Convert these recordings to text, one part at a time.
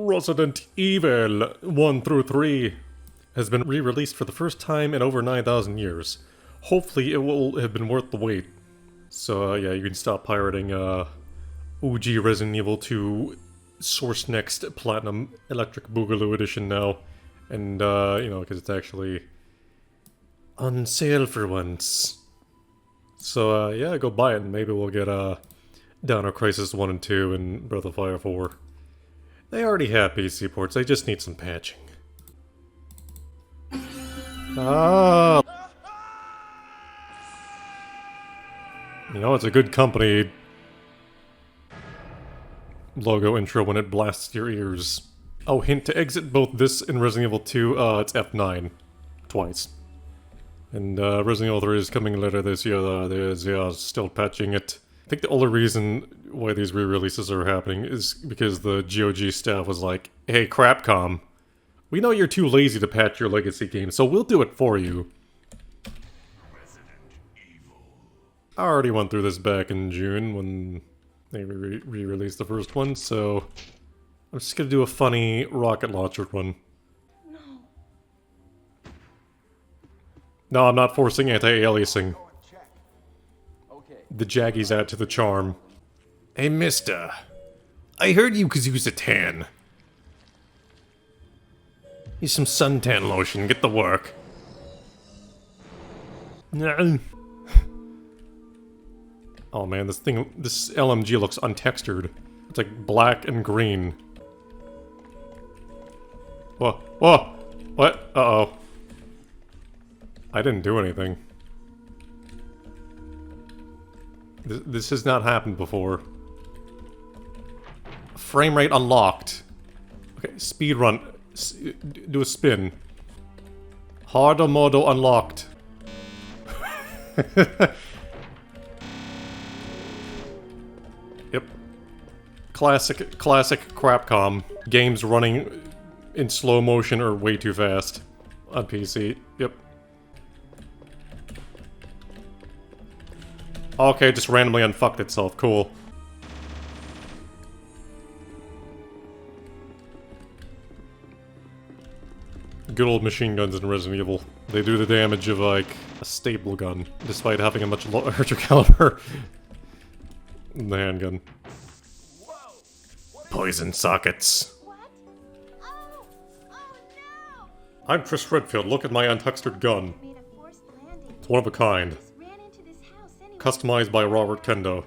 Resident Evil 1 through 3 has been re-released for the first time in over 9,000 years. Hopefully it will have been worth the wait. So yeah, you can stop pirating OG Resident Evil 2 Sourcenext Platinum Electric Boogaloo Edition now. And you know, because it's actually on sale for once. So yeah, go buy it and maybe we'll get Dino Crisis 1 and 2 and Breath of Fire 4. They already have PC ports, they just need some patching. Ah! You know, it's a good company logo intro when it blasts your ears. Oh, hint, to exit both this and Resident Evil 2, it's F9. Twice. And Resident Evil 3 is coming later this year, they're still patching it. I think the only reason why these re-releases are happening is because the GOG staff was like, hey, Crapcom, we know you're too lazy to patch your legacy games, so we'll do it for you. I already went through this back in June when they re-released the first one, so I'm just gonna do a funny rocket launcher one. No, I'm not forcing anti-aliasing. The Jaggies add to the charm. Hey, mister. I heard you could use a tan. Use some suntan lotion, get to work. Oh man, this LMG looks untextured. It's like black and green. Whoa, whoa! What? Uh-oh. I didn't do anything. This has not happened before. Frame rate unlocked. Okay, speed run. Do a spin. Harder modo unlocked. Yep. Classic Crapcom. Games running in slow motion or way too fast on PC. Yep. Okay, just randomly unfucked itself. Cool. Good old machine guns in Resident Evil. They do the damage of, like, a staple gun, despite having a much larger caliber than the handgun. Poison sockets. Oh, no. I'm Chris Redfield. Look at my untextured gun. It's one of a kind. Customized by Robert Kendo.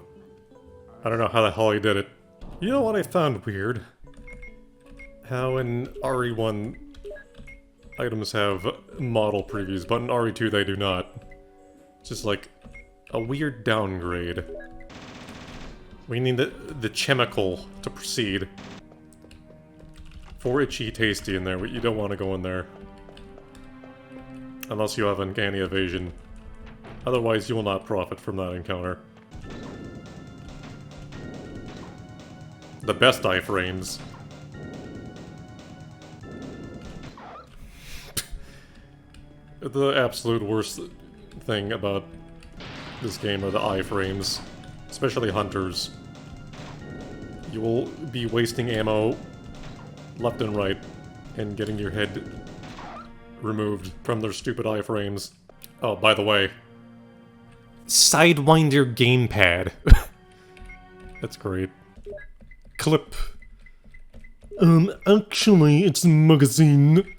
I don't know how the hell he did it. You know what I found weird? How in RE1 items have model previews, but in RE2 they do not. It's just like a weird downgrade. We need the chemical to proceed. For itchy tasty in there, but you don't want to go in there. Unless you have uncanny evasion. Otherwise, you will not profit from that encounter. The best iframes. The absolute worst thing about this game are the iframes. Especially hunters. You will be wasting ammo left and right and getting your head removed from their stupid iframes. Oh, by the way, Sidewinder gamepad. That's great. Clip. Actually, it's a magazine.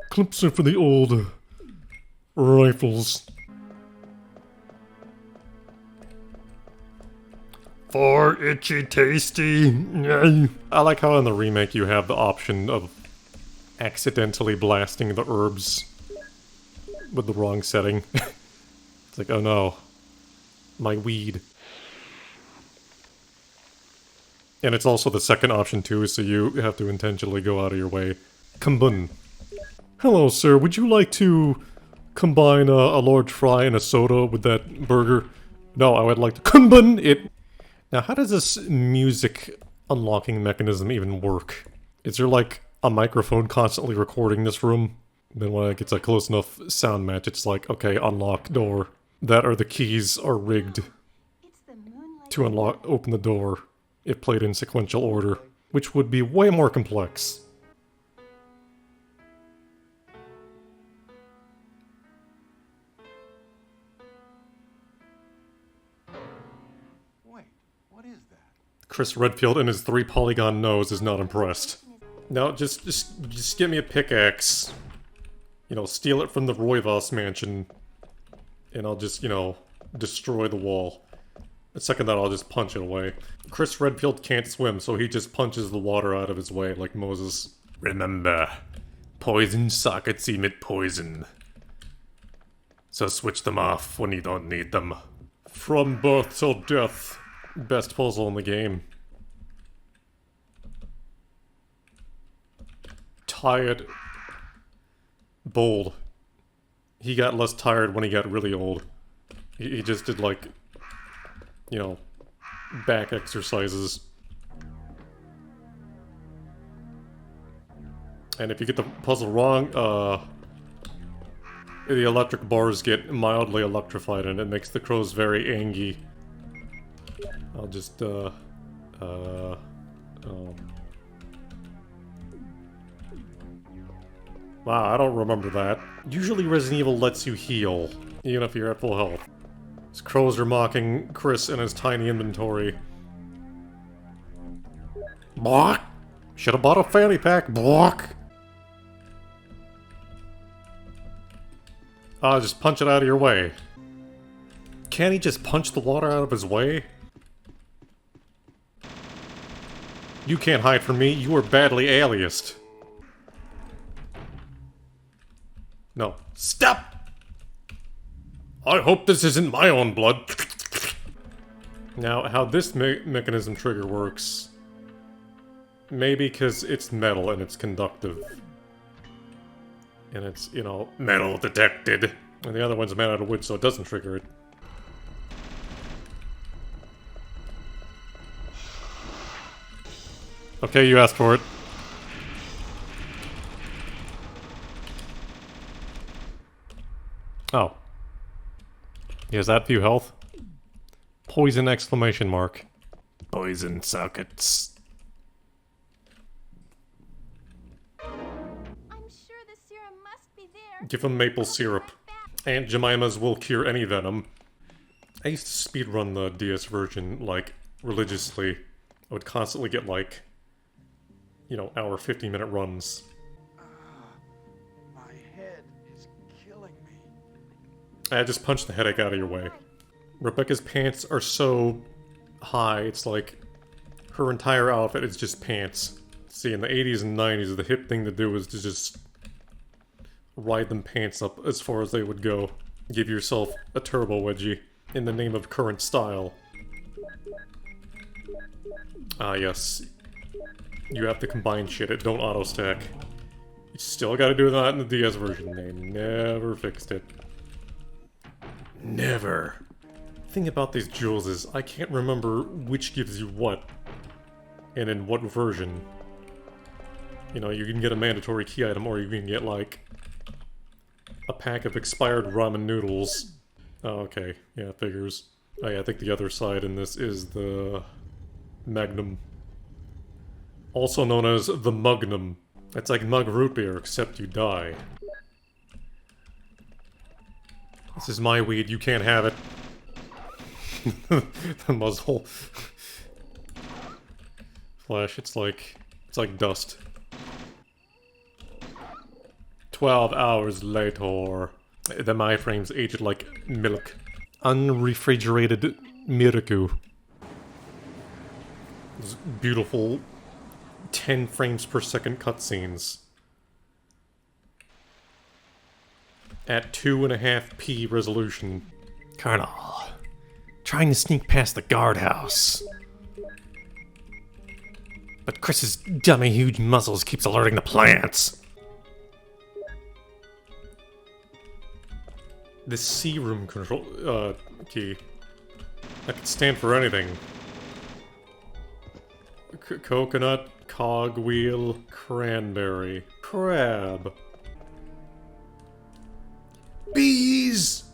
Clips are for the old rifles. For itchy tasty. I like how in the remake you have the option of accidentally blasting the herbs with the wrong setting. It's like, oh no. My weed. And it's also the second option too, so you have to intentionally go out of your way. Kumbun. Hello, sir. Would you like to combine a large fry and a soda with that burger? No, I would like to kumbun it. Now, how does this music unlocking mechanism even work? Is there like a microphone constantly recording this room? Then when it gets a close enough sound match, it's like, okay, unlock door. That or the keys are rigged to open the door if played in sequential order. which would be way more complex. Wait, what is that? Chris Redfield and his 3-polygon nose is not impressed. No, just give me a pickaxe. You know, steal it from the Roivas mansion. And I'll just, you know, destroy the wall. The second that, I'll just punch it away. Chris Redfield can't swim, so he just punches the water out of his way like Moses. Remember, poison sockets emit poison. So switch them off when you don't need them. From birth till death. Best puzzle in the game. Tired. Bold. He got less tired when he got really old. He just did, like, you know, back exercises. And if you get the puzzle wrong, the electric bars get mildly electrified and it makes the crows very angry. I'll just, Wow, I don't remember that. Usually Resident Evil lets you heal, even if you're at full health. These crows are mocking Chris and his tiny inventory. Block! Should've bought a fanny pack, block! Just punch it out of your way. Can't he just punch the water out of his way? You can't hide from me, you are badly aliased. No. Stop! I hope this isn't my own blood. Now, how this mechanism trigger works... Maybe because it's metal and it's conductive. And it's, you know, metal detected. And the other one's made out of wood, so it doesn't trigger it. Okay, you asked for it. Oh. He has that few health? Poison exclamation mark. Poison sockets. I'm sure the serum must be there. Give him maple syrup. Aunt Jemima's will cure any venom. I used to speedrun the DS version, like, religiously. I would constantly get, like, you know, hour 50-minute runs. My head is killing me. I just punched the headache out of your way. Rebecca's pants are so high, it's like her entire outfit is just pants. See, in the 80s and 90s, the hip thing to do was to just ride them pants up as far as they would go. Give yourself a turbo wedgie in the name of current style. Ah, yes. You have to combine shit, it don't auto-stack. You still gotta do that in the DS version. They never fixed it. Never. Thing about these jewels is, I can't remember which gives you what. And in what version. You know, you can get a mandatory key item, or you can get, like, a pack of expired ramen noodles. Oh, okay. Yeah, figures. Oh yeah, I think the other side in this is the... Magnum. Also known as the Mugnum. It's like mug root beer, except you die. This is my weed, you can't have it. The muzzle. Flash, it's like dust. 12 hours later. The my frames aged like milk. Unrefrigerated Miraku. Those beautiful 10 frames per second cutscenes. At 2.5p resolution. Colonel, trying to sneak past the guardhouse. But Chris's dummy huge muscles keeps alerting the plants. The C room control, key. That could stand for anything. Coconut, cogwheel, cranberry, crab. Bees!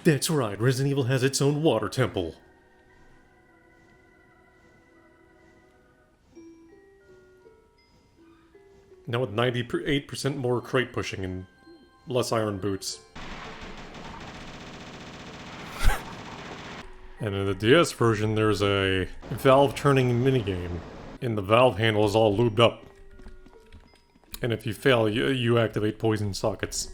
That's right, Resident Evil has its own water temple. Now with 98% more crate pushing and less iron boots. And in the DS version, there's a valve turning minigame, and the valve handle is all lubed up. And if you fail, you activate poison sockets.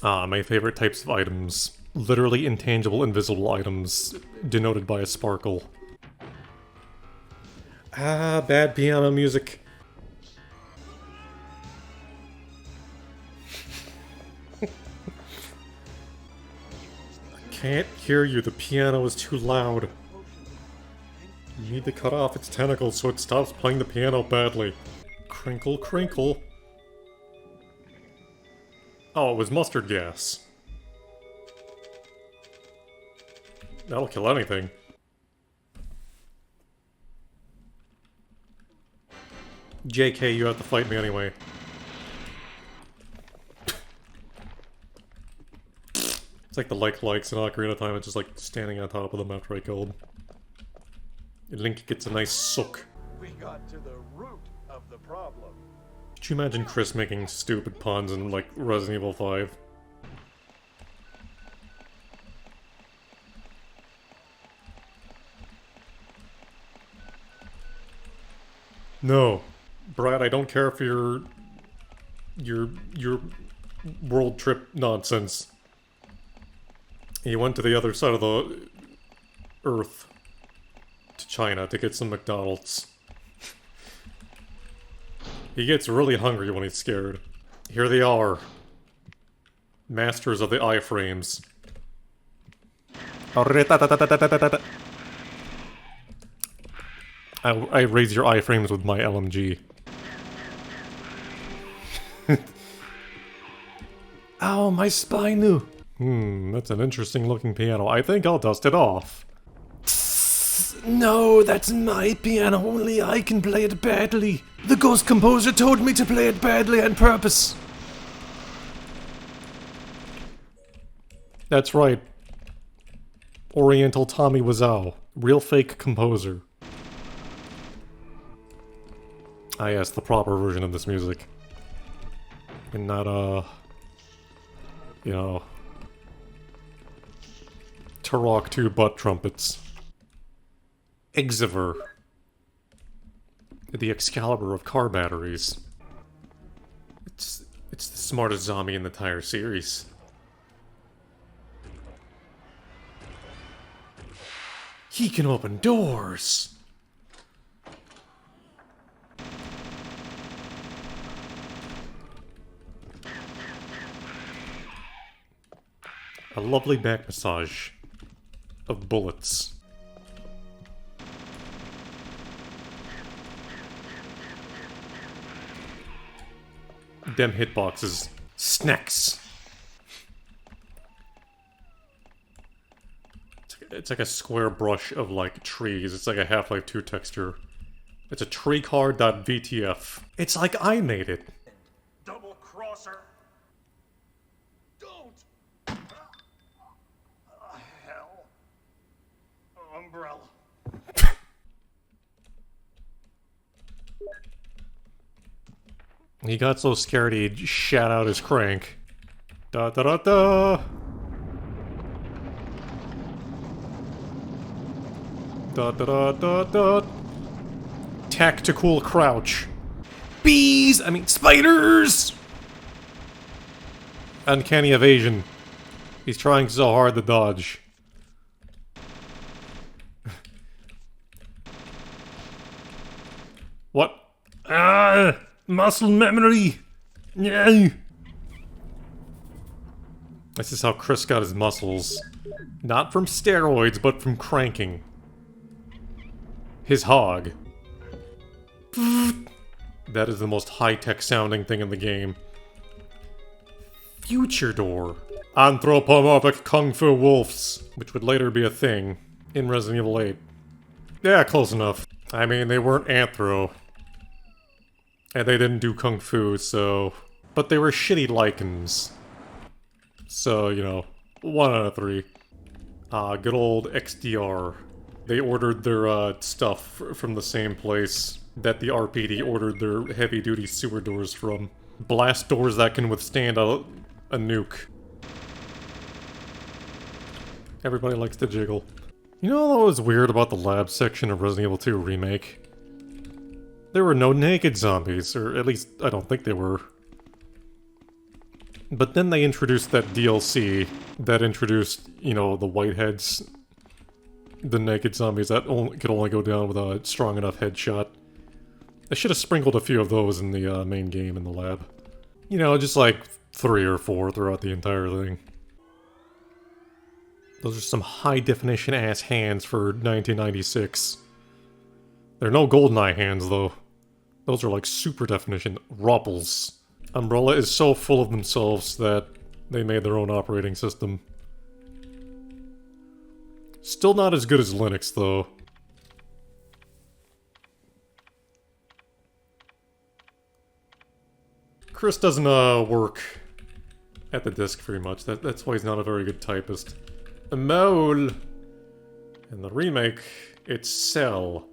Ah, my favorite types of items. Literally intangible, invisible items, denoted by a sparkle. Ah, bad piano music. I can't hear you, the piano is too loud. You need to cut off its tentacles so it stops playing the piano badly. Crinkle, crinkle. Oh, it was mustard gas. That'll kill anything. JK, you have to fight me anyway. It's like the likes in Ocarina of Time, it's just like standing on top of them after I killed. Link gets a nice suck. We got to the root of the problem. Could you imagine Chris making stupid puns in, like, Resident Evil 5? No. Brad, I don't care for your world trip nonsense. He went to the other side of the Earth. To China to get some McDonald's. He gets really hungry when he's scared. Here they are. Masters of the iframes. I raise your iframes with my LMG. Ow, my spine! That's an interesting looking piano. I think I'll dust it off. No, that's my piano. Only I can play it badly. The ghost composer told me to play it badly on purpose. That's right. Oriental Tommy Wiseau. Real fake composer. Ah yes, the proper version of this music. And not, you know... Turok 2 butt trumpets. Exiver. The Excalibur of car batteries. It's the smartest zombie in the entire series. He can open doors! A lovely back massage of bullets. Them hitboxes. Snacks. It's like a square brush of, like, trees. It's like a Half-Life 2 texture. It's a treecar.vtf. It's like I made it. Double crosser. Don't. Hell. Umbrella. He got so scared he shat out his crank. Da da da da. Da da da da da. Tactical crouch. Bees! I mean, spiders! Uncanny evasion. He's trying so hard to dodge. What? Ah! Muscle memory! No! This is how Chris got his muscles. Not from steroids, but from cranking. His hog. That is the most high-tech sounding thing in the game. Future door. Anthropomorphic Kung Fu wolves, which would later be a thing in Resident Evil 8. Yeah, close enough. I mean, they weren't anthro. And they didn't do Kung Fu, so... But they were shitty lichens. So, you know, 1 out of 3. Good old XDR. They ordered their stuff from the same place that the RPD ordered their heavy-duty sewer doors from. Blast doors that can withstand a nuke. Everybody likes to jiggle. You know what was weird about the lab section of Resident Evil 2 Remake? There were no naked zombies, or at least I don't think they were. But then they introduced that DLC that introduced, you know, the whiteheads. The naked zombies that could only go down with a strong enough headshot. I should have sprinkled a few of those in the main game in the lab. You know, just like 3 or 4 throughout the entire thing. Those are some high-definition ass hands for 1996. They're no GoldenEye hands, though. Those are like super-definition rupples. Umbrella is so full of themselves that they made their own operating system. Still not as good as Linux, though. Chris doesn't work at the disk very much. That's why he's not a very good typist. A mole. In the remake, it's Cell.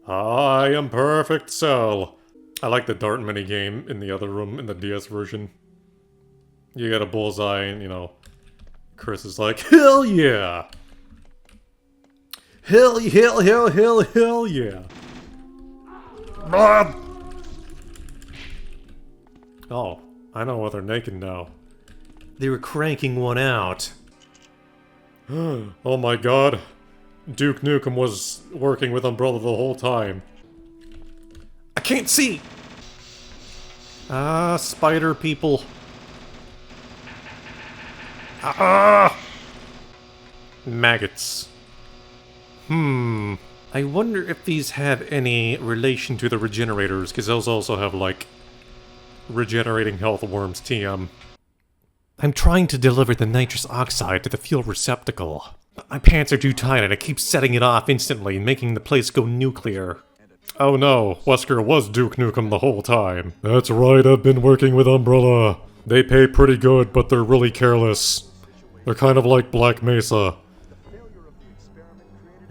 I am perfect Cell. I like the dart minigame in the other room in the DS version. You get a bullseye and, you know, Chris is like, hell yeah! Hell yeah! Ah! Oh, I know why they're naked now. They were cranking one out. Oh my god. Duke Nukem was working with Umbrella the whole time. I can't see! Ah, spider people. Ah! Maggots. I wonder if these have any relation to the regenerators, because those also have, like, regenerating health worms TM. I'm trying to deliver the nitrous oxide to the fuel receptacle. My pants are too tight and I keep setting it off instantly, making the place go nuclear. Oh no, Wesker was Duke Nukem the whole time. That's right, I've been working with Umbrella. They pay pretty good, but they're really careless. They're kind of like Black Mesa.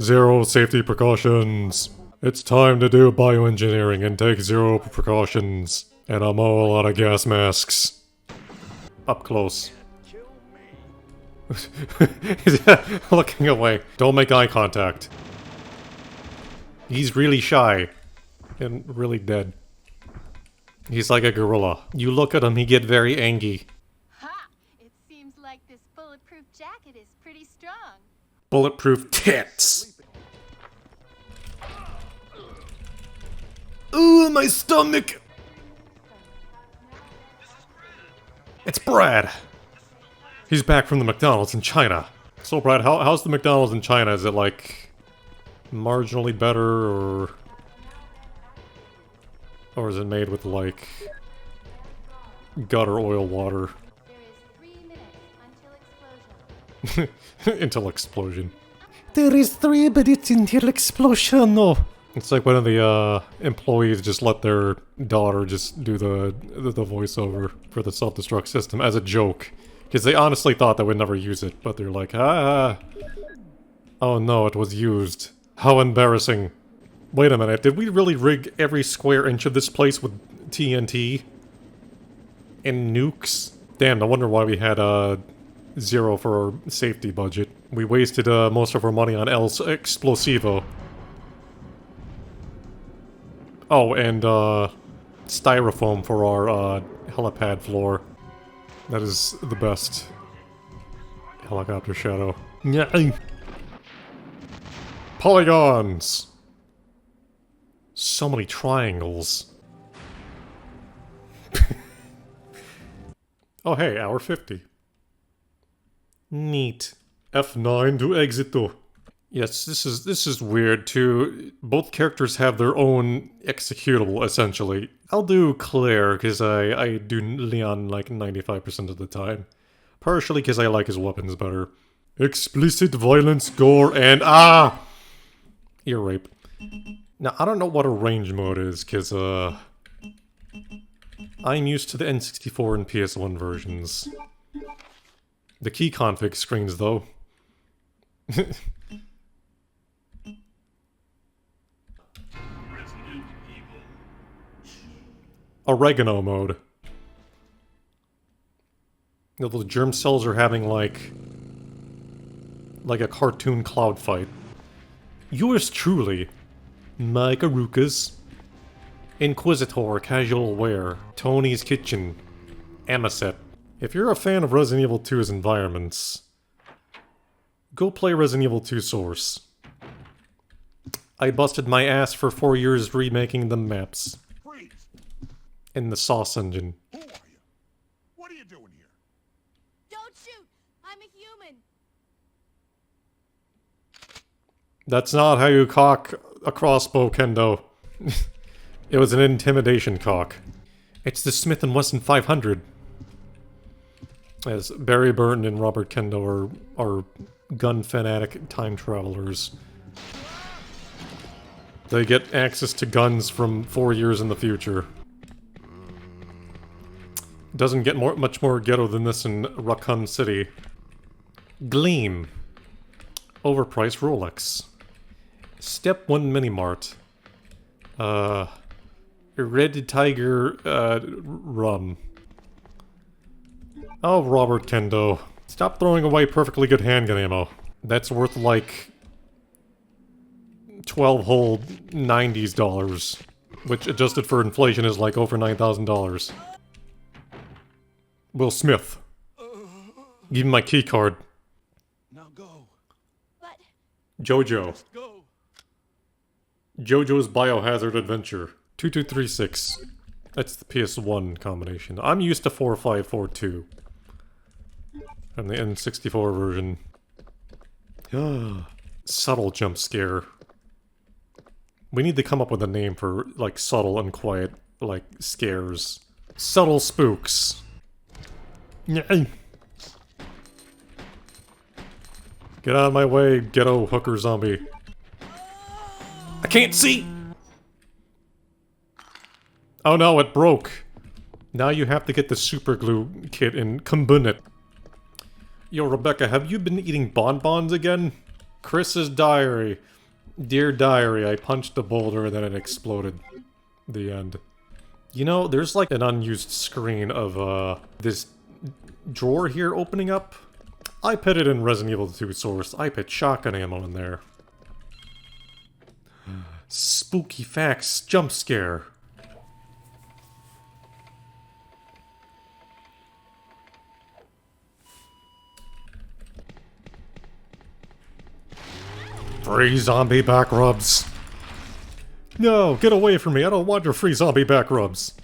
Zero safety precautions. It's time to do bioengineering and take 0 precautions. And I'm all out of gas masks. Up close. He's looking away. Don't make eye contact. He's really shy. And really dead. He's like a gorilla. You look at him, he get very angry. Ha! It seems like this bulletproof jacket is pretty strong. Bulletproof tits! Ooh, my stomach! It's Brad! He's back from the McDonald's in China. So Brad, how's the McDonald's in China? Is it like marginally better or is it made with like gutter oil water? There is 3 minutes until explosion. Until explosion. There is 3 minutes until explosion. No. It's like one of the employees just let their daughter just do the voiceover for the self-destruct system as a joke. Because they honestly thought they would never use it, but they're like, ah. Oh no, it was used. How embarrassing. Wait a minute, did we really rig every square inch of this place with TNT? And nukes? Damn, no wonder why we had 0 for our safety budget. We wasted most of our money on El Explosivo. Oh, and styrofoam for our helipad floor. That is the best helicopter shadow. Yeah. Polygons! So many triangles. Oh hey, hour 50. Neat. F9 to exit though. Yes, this is weird too. Both characters have their own executable, essentially. I'll do Claire, because I do Leon like 95% of the time. Partially because I like his weapons better. Explicit violence, gore, and ear rape. Now, I don't know what a range mode is, because, I'm used to the N64 and PS1 versions. The key config screens, though. Oregano mode. The germ cells are having like a cartoon cloud fight. Yours truly, Mike Arukas, Inquisitor Casual Wear, Tony's Kitchen, Amaset. If you're a fan of Resident Evil 2's environments, go play Resident Evil 2 Source. I busted my ass for 4 years remaking the maps. Freeze! In the Sauce engine. Who are you? What are you doing here? Don't shoot! I'm a human! That's not how you cock a crossbow, Kendo. It was an intimidation cock. It's the Smith & Wesson 500. As Barry Burton and Robert Kendo are gun fanatic time travelers. They get access to guns from 4 years in the future. Doesn't get much more ghetto than this in Raccoon City. Gleam. Overpriced Rolex. Step 1 Minimart. Red Tiger, rum. Oh, Robert Kendo. Stop throwing away perfectly good handgun ammo. That's worth like 12 whole 90s dollars. Which, adjusted for inflation, is like over $9,000. Will Smith. Give me my key card. Now go. But Jojo. Go. JoJo's Biohazard Adventure. 2236. That's the PS1 combination. I'm used to 4542. And the N64 version. Subtle jump scare. We need to come up with a name for, like, subtle and quiet, like, scares. Subtle spooks. Get out of my way, ghetto hooker zombie. I can't see! Oh no, it broke. Now you have to get the super glue kit and combine it. Yo, Rebecca, have you been eating bonbons again? Chris's diary. Dear diary, I punched the boulder and then it exploded. The end. You know, there's like an unused screen of, this drawer here opening up. I put it in Resident Evil 2 Source. I put shotgun ammo in there. Spooky facts, jump scare. Free zombie back rubs. No, get away from me. I don't want your free zombie back rubs.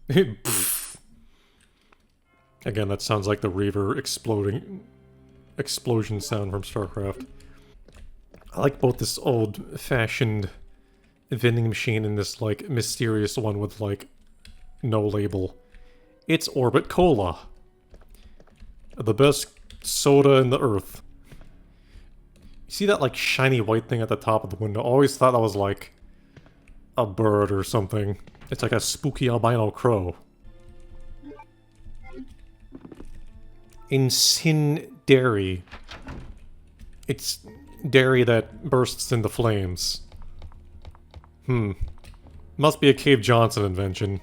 Again, that sounds like the Reaver explosion sound from StarCraft. I like both this old-fashioned vending machine and this, like, mysterious one with, like, no label. It's Orbit Cola. The best soda in the earth. You see that, like, shiny white thing at the top of the window? I always thought that was, like, a bird or something. It's like a spooky albino crow. Incendiary. It's dairy that bursts into flames. Must be a Cave Johnson invention.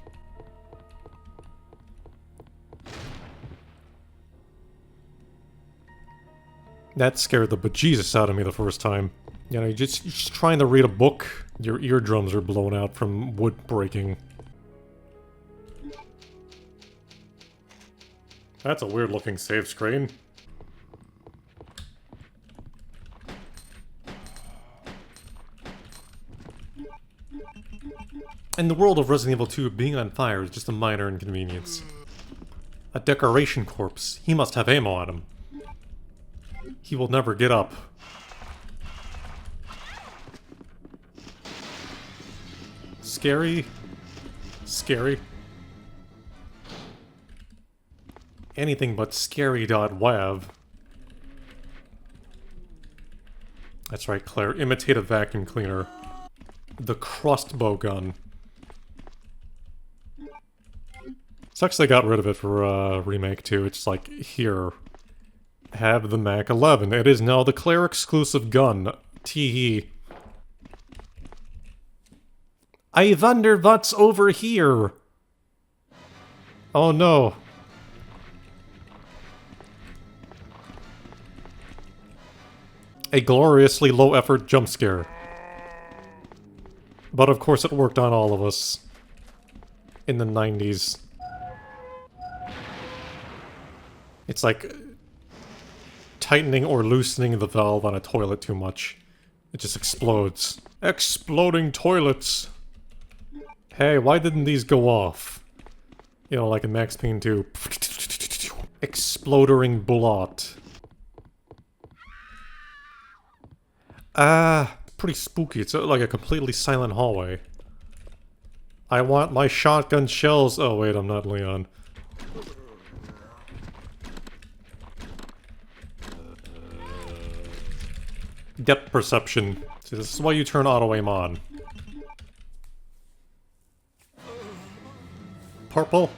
That scared the bejesus out of me the first time. You know, you're just trying to read a book, your eardrums are blown out from wood breaking. That's a weird looking save screen. In the world of Resident Evil 2, being on fire is just a minor inconvenience. A decoration corpse. He must have ammo on him. He will never get up. Scary. Scary. Anything but scary.wav. That's right, Claire. Imitate a vacuum cleaner. The crossbow gun. Sucks they got rid of it for remake too. It's like, here. Have the Mac 11. It is now the Claire exclusive gun. Tee. I wonder what's over here. Oh no. A gloriously low-effort jump scare. But of course it worked on all of us. In the 90s. It's like tightening or loosening the valve on a toilet too much. It just explodes. Exploding toilets! Hey, why didn't these go off? You know, like in Max Payne 2. Exploding blot. Pretty spooky. It's like a completely silent hallway. I want my shotgun shells. Oh wait, I'm not Leon. Depth perception. See, this is why you turn auto-aim on. Purple?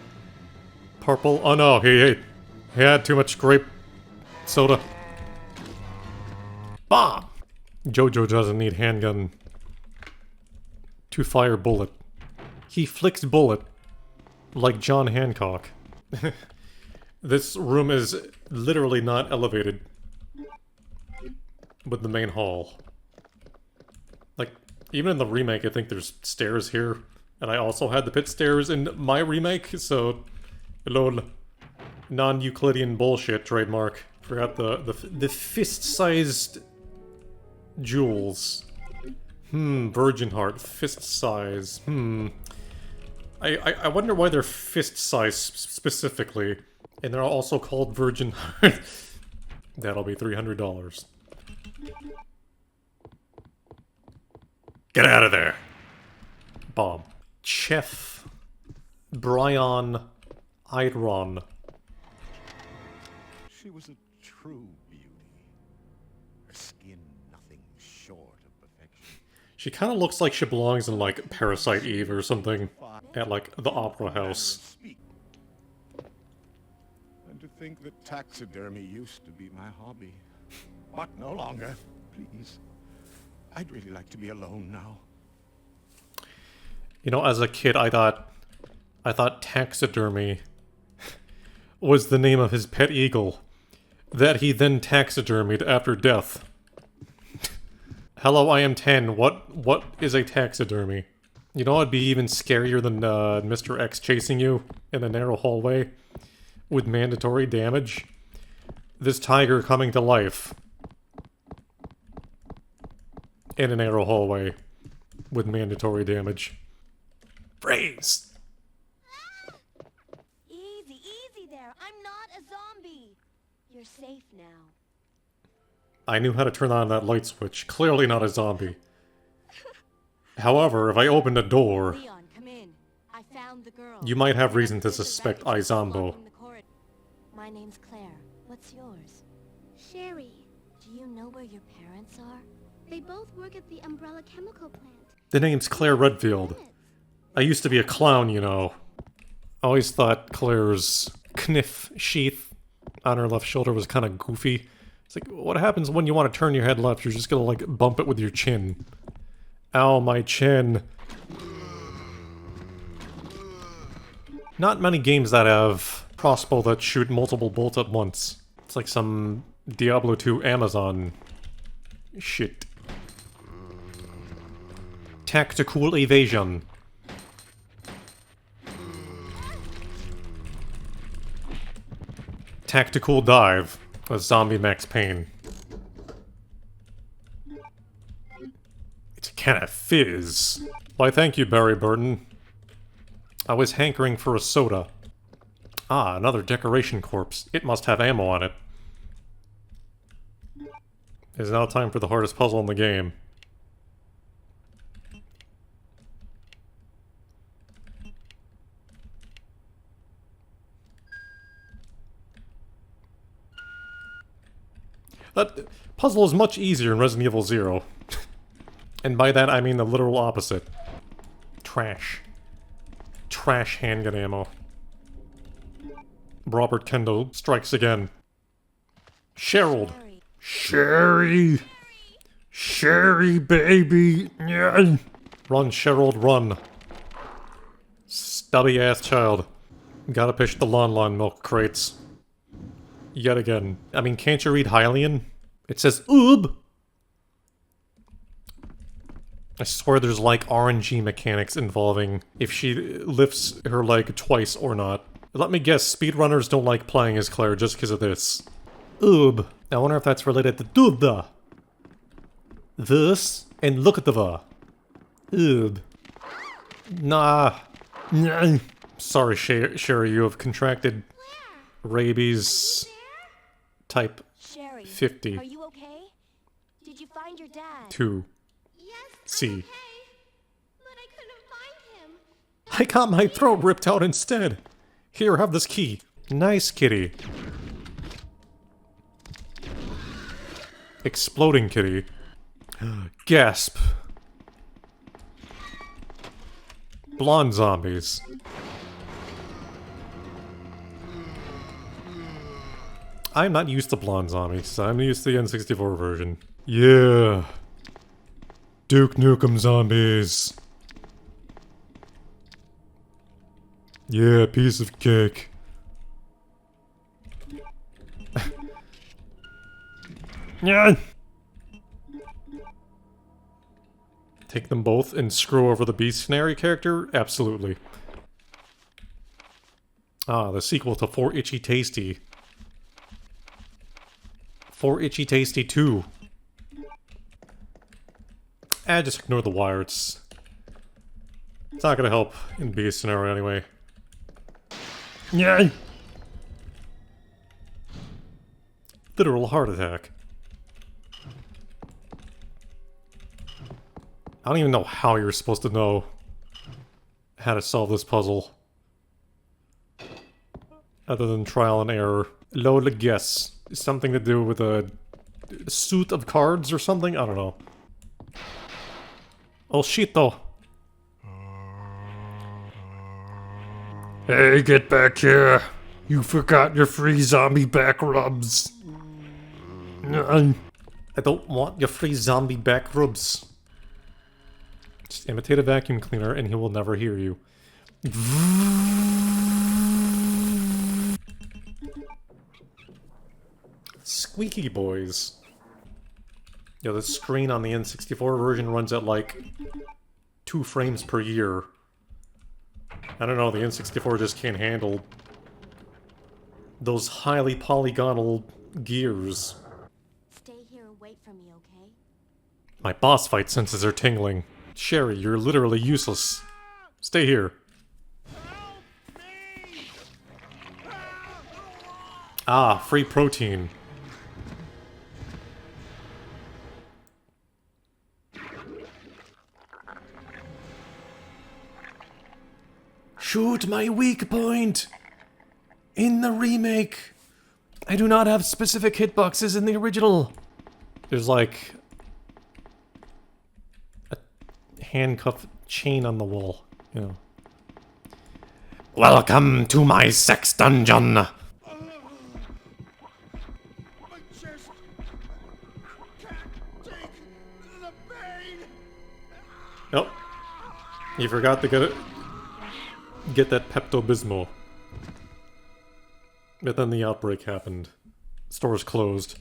Purple? Oh no, he had too much grape soda. Bomb! Jojo doesn't need handgun to fire bullet. He flicks bullet like John Hancock. This room is literally not elevated with the main hall. Like, even in the remake, I think there's stairs here. And I also had the pit stairs in my remake, so... lol. Non-Euclidean bullshit, trademark. Forgot the fist-sized jewels. Virgin heart. Fist size. I wonder why they're fist size specifically. And they're also called virgin heart. That'll be $300. Get out of there! Bomb. Chef. Brian. Idron. She was a true beauty. Her skin nothing short of perfection. She kind of looks like she belongs in, like, Parasite Eve or something. At, like, the Opera House. And to think that taxidermy used to be my hobby. But no longer, please. I'd really like to be alone now. You know, as a kid, I thought taxidermy was the name of his pet eagle that he then taxidermied after death. Hello, I am 10. What is a taxidermy? You know, it'd be even scarier than Mr. X chasing you in a narrow hallway with mandatory damage. This tiger coming to life in a narrow hallway with mandatory damage. Freeze! Easy, easy there. I'm not a zombie. You're safe now. I knew how to turn on that light switch. Clearly not a zombie. However, if I opened a door, Leon, come in. I found the girl. you might have reason to suspect I Zombo. My name's Claire. What's yours? Sherry. Do you know where your parents are? They both work at the Umbrella Chemical Plant. The name's Claire Redfield. I used to be a clown, you know. I always thought Claire's kniff sheath on her left shoulder was kind of goofy. It's like, what happens when you want to turn your head left? You're just gonna, like, bump it with your chin. Ow, my chin. Not many games that have crossbow that shoot multiple bolts at once. It's like some Diablo 2 Amazon shit. Tactical evasion. Tactical dive with zombie Max Payne. It's a can of fizz. Why, thank you, Barry Burton. I was hankering for a soda. Ah, another decoration corpse. It must have ammo on it. It's now time for the hardest puzzle in the game. That puzzle is much easier in Resident Evil 0. And by that, I mean the literal opposite. Trash. Trash handgun ammo. Robert Kendall strikes again. Sherald. Sherry! Sherry, baby! Yeah. Run, Sherald, run. Stubby ass child. Gotta push the lawn milk crates. Yet again. I mean, can't you read Hylian? It says oob! I swear there's like RNG mechanics involving if she lifts her leg twice or not. Let me guess, speedrunners don't like playing as Claire just because of this. Oob. I wonder if that's related to Dubda. This, and look at the va. Oob. Nah. Sorry, Sherry, you have contracted rabies type Sherry, 50. are you okay? Did you find your dad? 2. Yes, C. I'm okay. But I couldn't find him. I got my throat ripped out instead. Here, have this key. Nice kitty. Exploding kitty. Gasp. Blonde zombies. I'm not used to blonde zombies. I'm used to the N64 version. Yeah. Duke Nukem zombies. Yeah, piece of cake. Yeah. Take them both and screw over the Beast Canary character? Absolutely. Ah, the sequel to 4 Itchy Tasty. 4 Itchy Tasty 2. Just ignore the wire. It's not gonna help in Beast scenario anyway. Yeah. Literal heart attack. I don't even know how you're supposed to know how to solve this puzzle. Other than trial and error. Low to guess. Something to do with a suit of cards or something? I don't know. Oh shit though. Hey, get back here. You forgot your free zombie back rubs. I don't want your free zombie back rubs. Just imitate a vacuum cleaner and he will never hear you. Squeaky boys. Yo, the screen on the N64 version runs at like 2 frames per year. I don't know, the N64 just can't handle those highly polygonal gears. Stay here and wait for me, okay? My boss fight senses are tingling. Sherry, you're literally useless. Stay here. Ah, free protein. Shoot my weak point! In the remake! I do not have specific hitboxes in the original! There's like a handcuff chain on the wall, you know. Welcome to my sex dungeon! My chest can't take the pain. Oh, you forgot to get that Pepto-Bismol. But then the outbreak happened. Stores closed.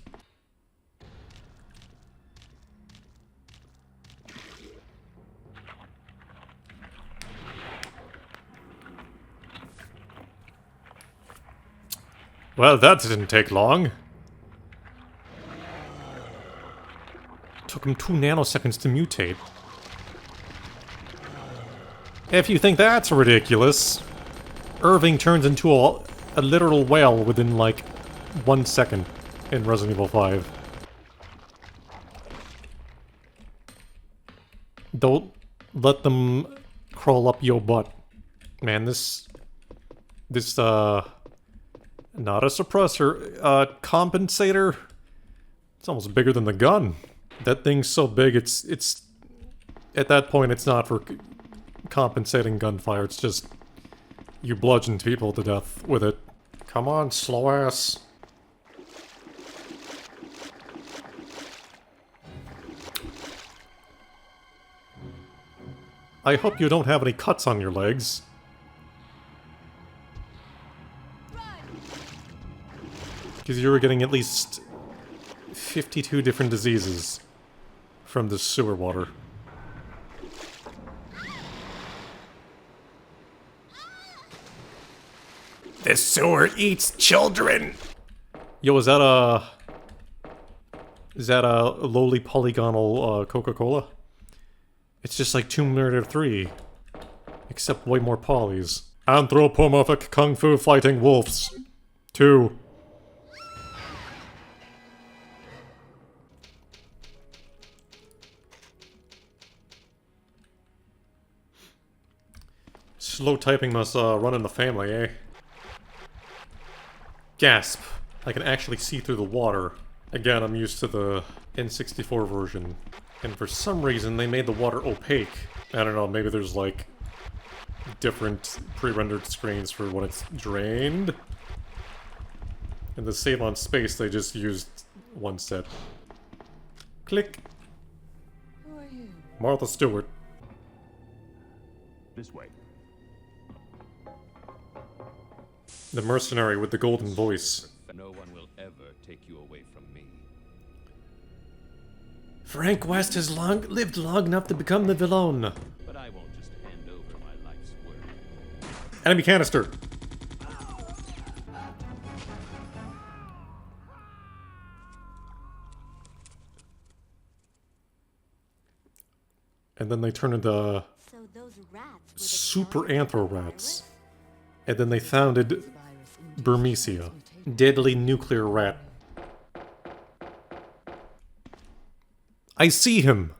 Well, that didn't take long. Took him 2 nanoseconds to mutate. If you think that's ridiculous, Irving turns into a literal whale within like 1 second in Resident Evil 5. Don't let them crawl up your butt. Man, this not a suppressor, compensator. It's almost bigger than the gun. That thing's so big, it's at that point, it's not for compensating gunfire, it's just you bludgeon people to death with it. Come on, slow ass. I hope you don't have any cuts on your legs. Because you were getting at least 52 different diseases from this sewer water. This sewer eats children! Yo, is that a lowly polygonal Coca-Cola? It's just like Tomb Raider 3, except way more polys. Anthropomorphic kung fu fighting wolves. 2. Slow typing must run in the family, eh? Gasp. I can actually see through the water. Again, I'm used to the N64 version. And for some reason, they made the water opaque. I don't know, maybe there's like different pre-rendered screens for when it's drained. And to save on space, they just used one set. Click. Who are you? Martha Stewart. This way. The mercenary with the golden voice. No one will ever take you away from me. Frank West has lived long enough to become the villain. But I won't just hand over my life's work. Enemy canister. And then they turn into So those rats were the super cause of the anthro virus? rats. And then they founded Burmecia, deadly nuclear rat. I see him!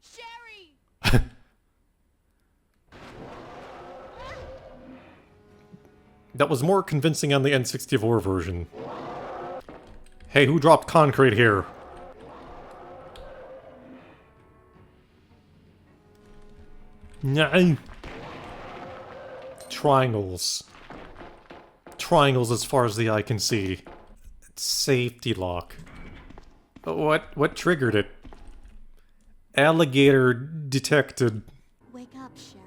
Sherry! That was more convincing on the N64 version. Hey, who dropped concrete here? No. Triangles. Triangles as far as the eye can see. Safety lock. What triggered it? Alligator detected. Wake up, Sherry.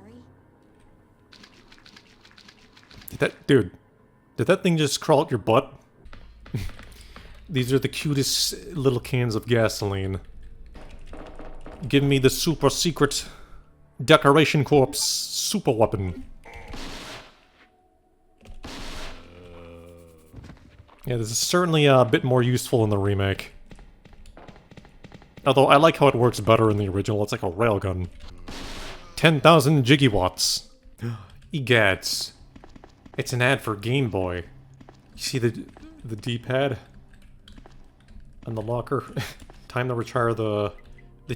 Did that thing just crawl up your butt? These are the cutest little cans of gasoline. Give me the super secret Decoration Corps super weapon. Yeah, this is certainly a bit more useful in the remake. Although I like how it works better in the original, it's like a railgun. 10,000 gigawatts. Egads. It's an ad for Game Boy. You see the D-pad? On the locker? Time to retire the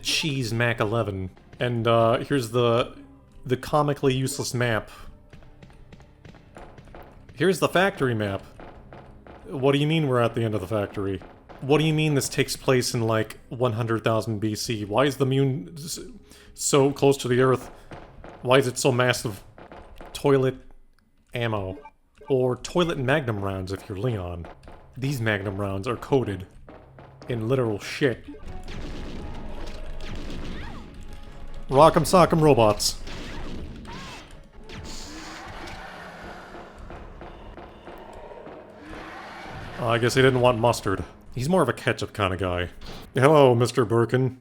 Cheese Mac 11. And here's the comically useless map. Here's the factory map. What do you mean we're at the end of the factory? What do you mean this takes place in, like, 100,000 BC? Why is the moon so close to the Earth? Why is it so massive? Toilet ammo. Or toilet magnum rounds if you're Leon. These magnum rounds are coated in literal shit. Rock'em sock'em robots. I guess he didn't want mustard. He's more of a ketchup kind of guy. Hello, Mr. Birkin.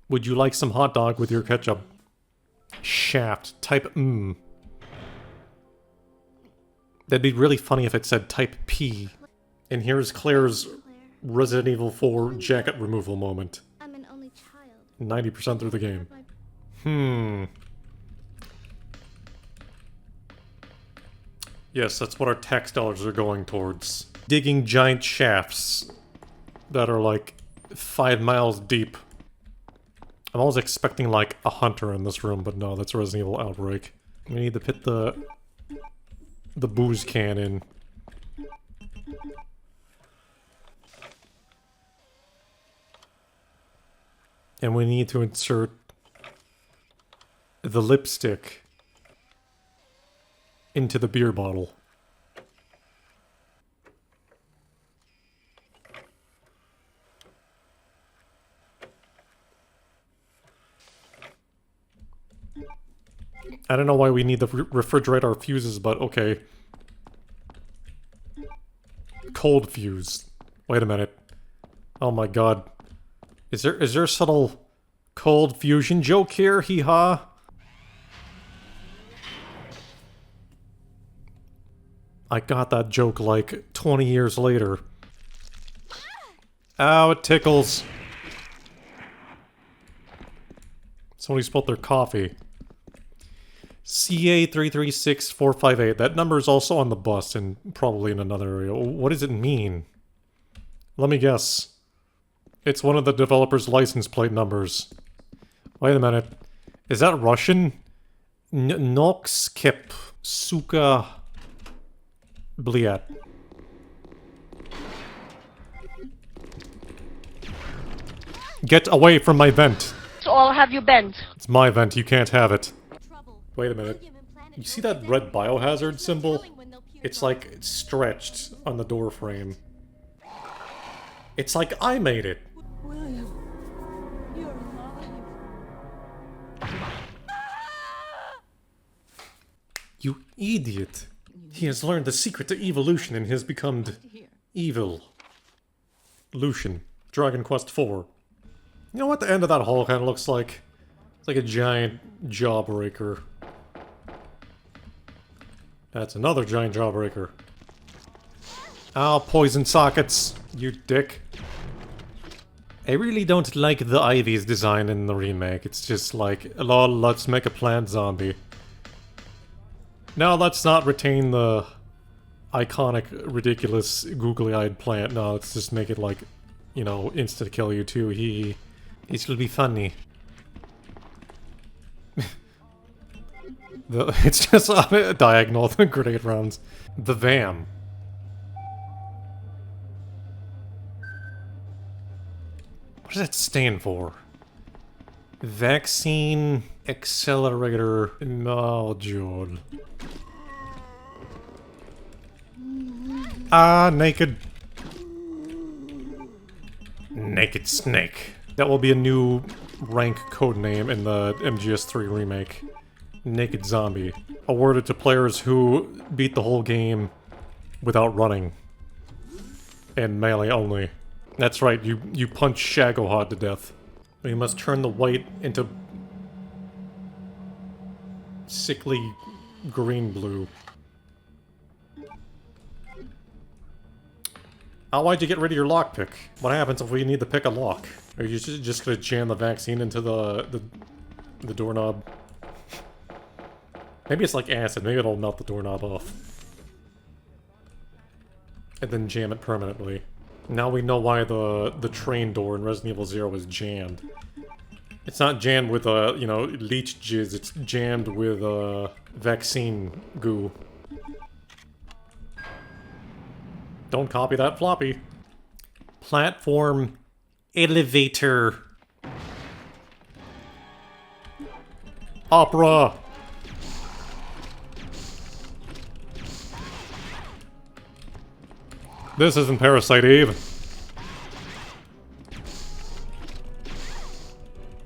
Would you like some hot dog with your ketchup? Shaft. Type M. That'd be really funny if it said type P. And here's Claire's Resident Evil 4 jacket removal moment. I'm an only child. 90% through the game. Yes, that's what our tax dollars are going towards. Digging giant shafts that are like 5 miles deep. I'm always expecting like a hunter in this room, but no, that's Resident Evil Outbreak. We need to put the booze can in. And we need to insert the lipstick into the beer bottle. I don't know why we need to refrigerate our fuses, but okay. Cold fuse. Wait a minute. Oh my god. Is there a subtle cold fusion joke here? Hee-haw? I got that joke like 20 years later. Ow, it tickles. Somebody spilled their coffee. CA336458. That number is also on the bus and probably in another area. What does it mean? Let me guess. It's one of the developer's license plate numbers. Wait a minute. Is that Russian? Nokskep Suka Bliat. Get away from my vent. So all have you bent? It's my vent, you can't have it. Trouble. Wait a minute. You see that red biohazard symbol? It's like it's stretched on the door frame. It's like I made it. William, you're alive. You idiot. He has learned the secret to evolution and has become evil. Lucian. Dragon Quest IV. You know what the end of that hall kind of looks like? It's like a giant jawbreaker. That's another giant jawbreaker. Ow, poison sockets, you dick. I really don't like the Ivy's design in the remake. It's just like, lol, let's make a plant zombie. No, let's not retain the iconic, ridiculous, googly-eyed plant. No, let's just make it like, you know, insta-kill you too. It will be funny. It's just on a diagonal, the grenade rounds. The VAM. What does that stand for? Vaccine Accelerator Module. Ah, naked. Naked Snake. That will be a new rank codename in the MGS3 remake. Naked Zombie. Awarded to players who beat the whole game without running. And melee only. That's right, you punch Shagohod to death. You must turn the white into sickly green-blue. Oh, why'd you get rid of your lockpick? What happens if we need to pick a lock? Are you just gonna jam the vaccine into the doorknob? Maybe it's like acid, maybe it'll melt the doorknob off. And then jam it permanently. Now we know why the train door in Resident Evil 0 was jammed. It's not jammed with, you know, leech jizz, it's jammed with, vaccine goo. Don't copy that floppy. Platform elevator. Opera. This isn't Parasite Eve.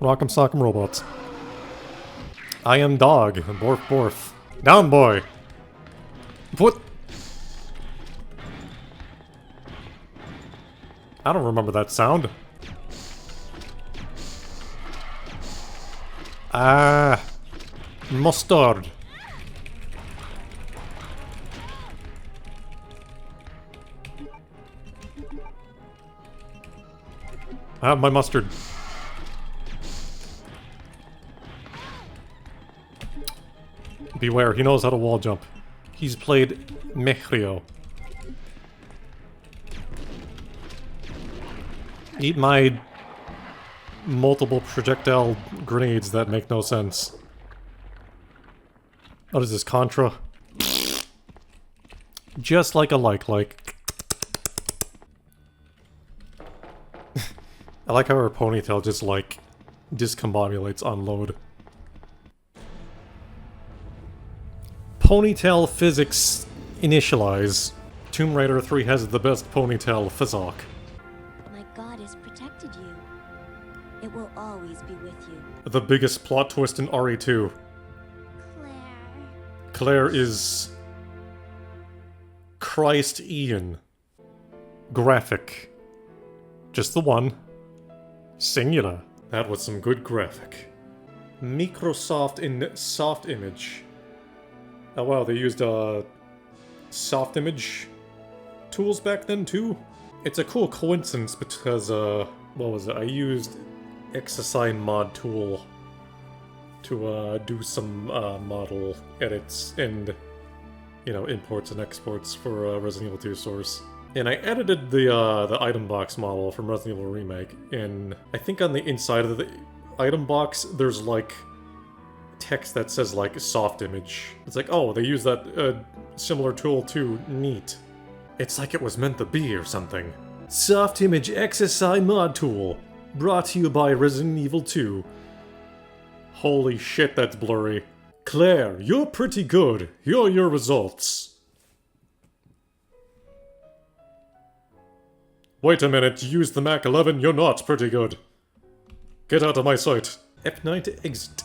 Rock'em sock'em robots. I am dog. Borf borf. Down boy. What? I don't remember that sound. Ah. Mustard. I have my mustard. Beware, he knows how to wall jump. He's played Mechrio. Eat my multiple projectile grenades that make no sense. What is this, Contra? Just like a like. I like how her ponytail just like discombobulates on load. Ponytail physics initialize. Tomb Raider 3 has the best ponytail physic. My goddess protected you. It will always be with you. The biggest plot twist in RE2. Claire. Claire is... Christ Ian. Graphic. Just the one. Singular. That was some good graphic. Microsoft in soft image. Oh wow, they used soft image tools back then too? It's a cool coincidence because what was it? I used XSI mod tool to do some model edits and, you know, imports and exports for Resident Evil 2 Source. And I edited the item box model from Resident Evil Remake, and I think on the inside of the item box there's like text that says like soft image. It's like, oh, they use that similar tool too. Neat. It's like it was meant to be or something. Soft image XSI mod tool. Brought to you by Resident Evil 2. Holy shit, that's blurry. Claire, you're pretty good. Here are your results. Wait a minute, you used the Mac 11, you're not pretty good. Get out of my sight. F9 to exit.